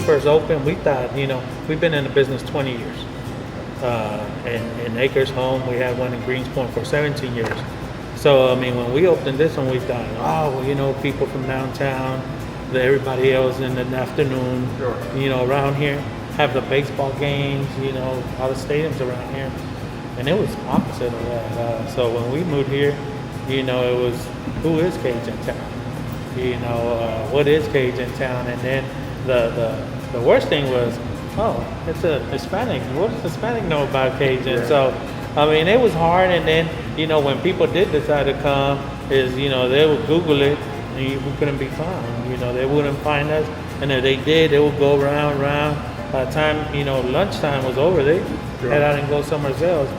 first opened, we thought, we've been in the business 20 years. In Acres Home, we had one in Greenspoint for 17 years. So, I mean, when we opened this one, we thought, oh, well, people from downtown, everybody else in the afternoon, Sure. Around here, have the baseball games, all the stadiums around here. And it was opposite of that. So when we moved here, it was, who is Cajun Town? What is Cajun Town? And then the worst thing was, oh, it's a Hispanic. What does Hispanic know about Cajun? Yeah. So, I mean, it was hard. And then, when people did decide to come, they would Google it, and we couldn't be found. They wouldn't find us. And if they did, they would go around. By the time, lunchtime was over, they head out and go somewhere else.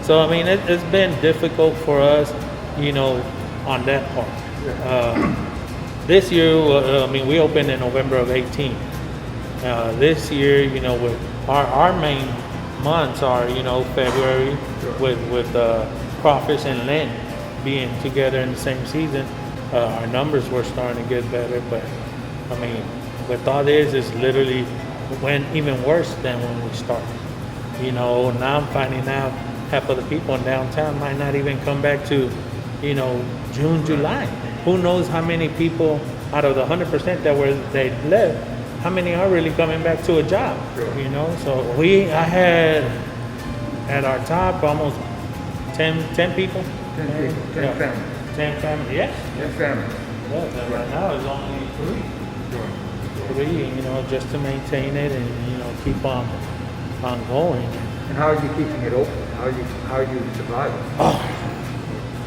So, I mean, it's been difficult for us, on that part. Yeah. This year, we opened in November of 18. This year, with our main months are, February, Sure. with Crawfish and Lent being together in the same season. Our numbers were starting to get better, but I mean, with all this, it's literally went even worse than when we started. Now I'm finding out half of the people in downtown might not even come back to, June, July. Who knows how many people out of the 100% they left, how many are really coming back to a job? Sure. So I had at our top almost 10 people. 10 people, 10 Yeah. families. 10 families, yes. 10 families. Yes, and right now it's only three, just to maintain it and, keep on going. And how are you keeping it open? How are you surviving?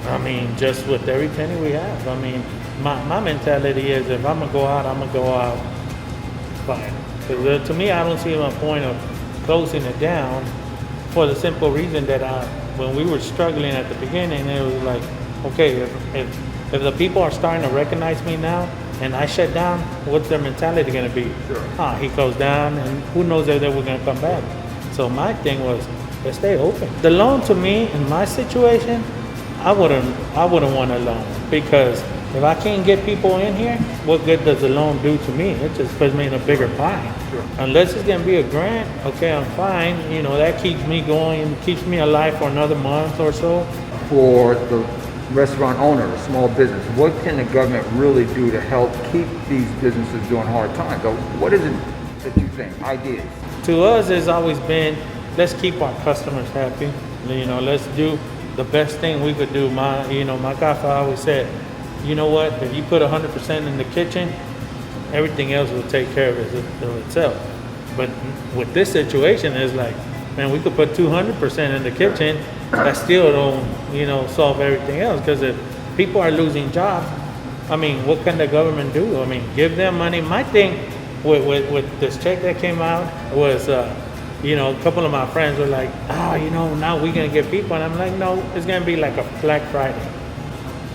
I mean, just with every penny we have. I mean, my mentality is if I'm going to go out, I'm going to go out fine. Because to me, I don't see a point of closing it down for the simple reason that when we were struggling at the beginning, it was like, okay, if the people are starting to recognize me now and I shut down, what's their mentality going to be? Sure. He closed down and who knows if they were going to come back. So my thing was, let's stay open. The loan to me, in my situation, I wouldn't want a loan because if I can't get people in here, what good does the loan do to me? It just puts me in a bigger pie. Sure. Unless it's gonna be a grant, okay, I'm fine. That keeps me going, keeps me alive for another month or so. For the restaurant owner, a small business, what can the government really do to help keep these businesses during hard times? So what is it that you think? Ideas? To us, it's always been, let's keep our customers happy. Let's do the best thing we could do. My godfather always said, you know what, if you put 100% in the kitchen, everything else will take care of itself. But with this situation, it's like, man, we could put 200% in the kitchen, that still don't, solve everything else. Because if people are losing jobs, I mean, what can the government do? I mean, give them money. My thing with this check that came out was, a couple of my friends were like, now we're going to get people. And I'm like, no, it's going to be like a Black Friday.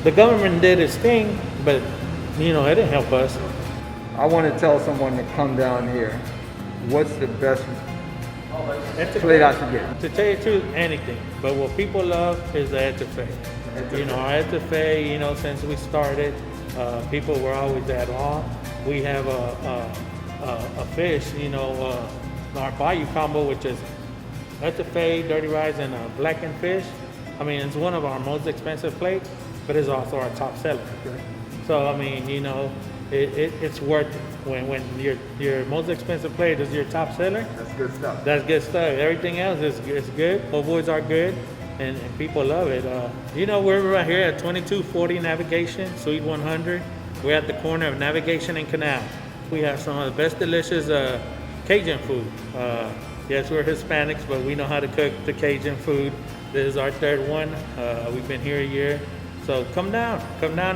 The government did its thing, but, it didn't help us. I want to tell someone to come down here. What's the best plate I should get? To tell you the truth, anything. But what people love is the etouffee. Our etouffee, since we started, people were always at awe. We have a fish, our bayou combo, which is etouffee, dirty rice, and a blackened fish. I mean, it's one of our most expensive plates, but it's also our top seller. Okay. So, I mean, it's worth it. When your most expensive plate is your top seller, That's good stuff. that's good stuff. Everything else is good. Awards are good, and people love it. We're right here at 2240 Navigation, Suite 100. We're at the corner of Navigation and Canal. We have some of the best delicious Cajun food. Yes, we're Hispanics, but we know how to cook the Cajun food. This is our third one. We've been here a year. So come down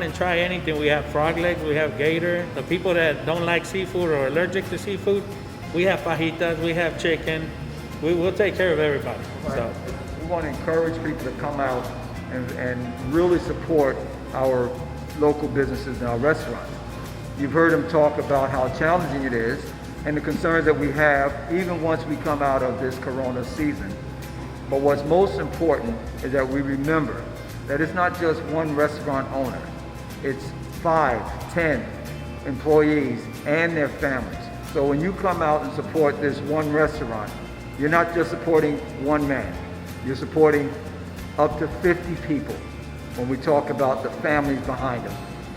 and try anything. We have frog legs, we have gator. The people that don't like seafood or allergic to seafood, we have fajitas, we have chicken. We'll take care of everybody. Right. So We want to encourage people to come out and really support our local businesses and our restaurants. You've heard them talk about how challenging it is and the concerns that we have even once we come out of this corona season. But what's most important is that we remember that it's not just one restaurant owner. It's 5, 10 employees and their families So when you come out and support this one restaurant, you're not just supporting one man. You're supporting up to 50 people when we talk about the families behind them.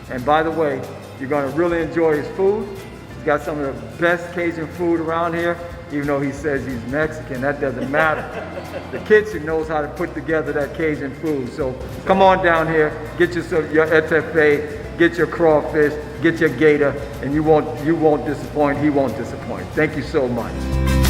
And by the way, you're going to really enjoy his food. He's got some of the best Cajun food around here, even though he says he's Mexican. That doesn't matter. The kitchen knows how to put together that Cajun food. So come on down here, get yourself your etouffee, get your crawfish, get your gator, and you won't disappoint. He won't disappoint. Thank you so much.